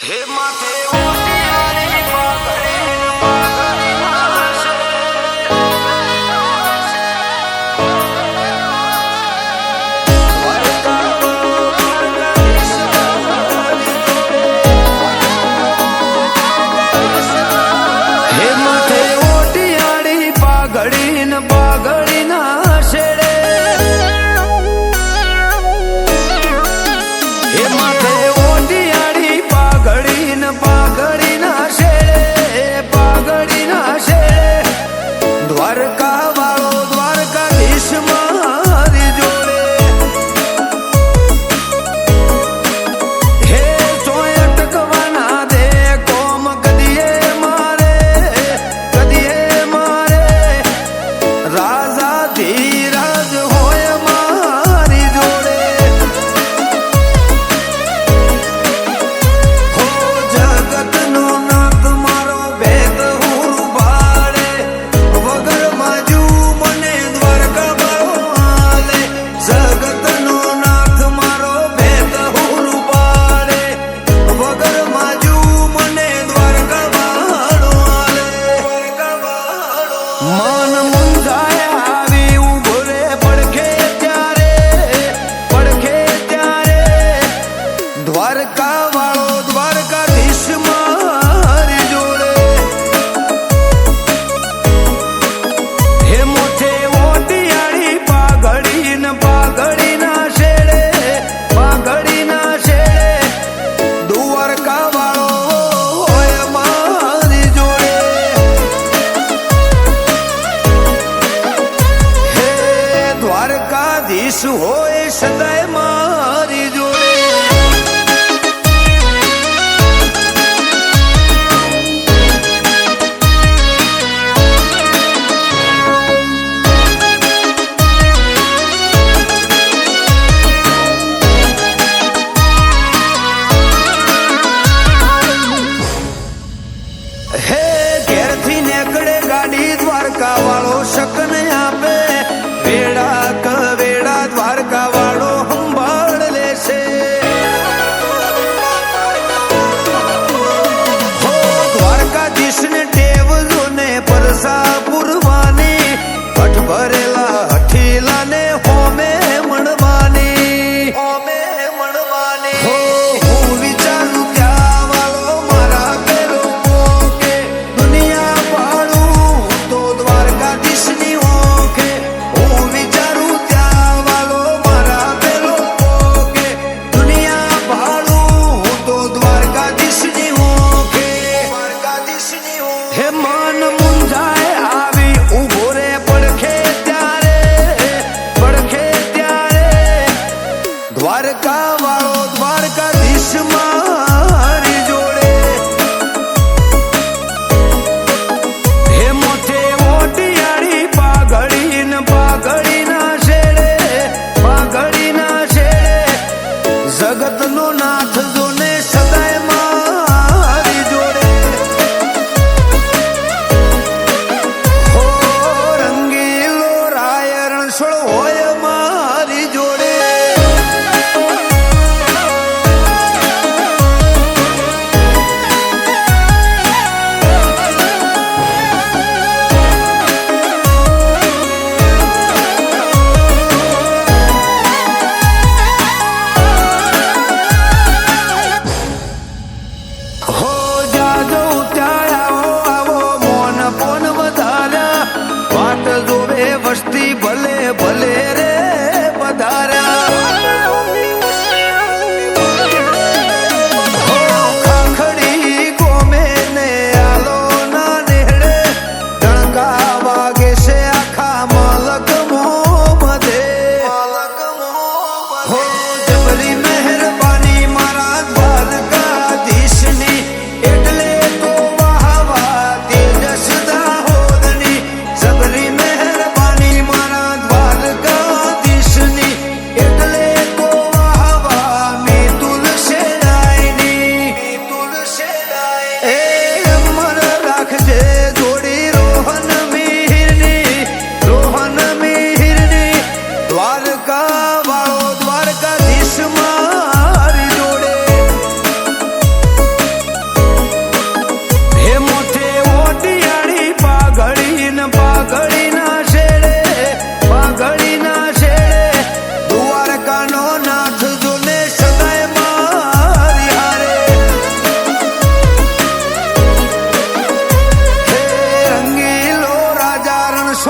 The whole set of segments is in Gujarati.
હે માથે ઓટિયારી પાઘડી પાઘડી નાશે હે માથે ઓટિયારી પાઘડી ન પાઘડી નાશે હે માથે પાઘડી નાશે પાઘડી નાશે દ્વારકા વાળો દ્વારકાધીશ મારી જોડે હે ચોય ટકવાના દે કોમ કદીએ મારે રાજા ધીરાજ હોય મારી જોડે દ્વારકા વાળો દ્વારકાધીશ મારી જોડે હે મોથે ઓટિયાળી પાઘડી ન પાઘડી ના શેડે પાઘડી ના શેડે દ્વારકા વાળો હોય મારી જોડે હે દ્વારકાધીશ હોય સદાય મારી જોડે હે ઘેરથી નીકળે ગાડી દ્વારકા વાળો શકન આપે વેડા કવેડા દ્વારકા વાળો સંભાળ લેશે હો દ્વારકાધીશ ને ટેવ જોને પરસા પુરવાની હઠ ભરેલા હઠીલા ને હોમે મણવાની હો હું વિચારું ત્યાં વાળો મારા પેલો હે મન મુંજાય આવી ઉભો રે પડખે ત્યારે દ્વારકા વાળો દ્વારકાધીશ મારી જોડે હે મોથે ઓટિયાળી પાઘડી ન પાઘડી ના શેડે પાઘડી ના શેડે જગતનો નાથ જોને સદાય મારી જોડે હોય મારી જોડે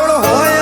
વાદળ હોય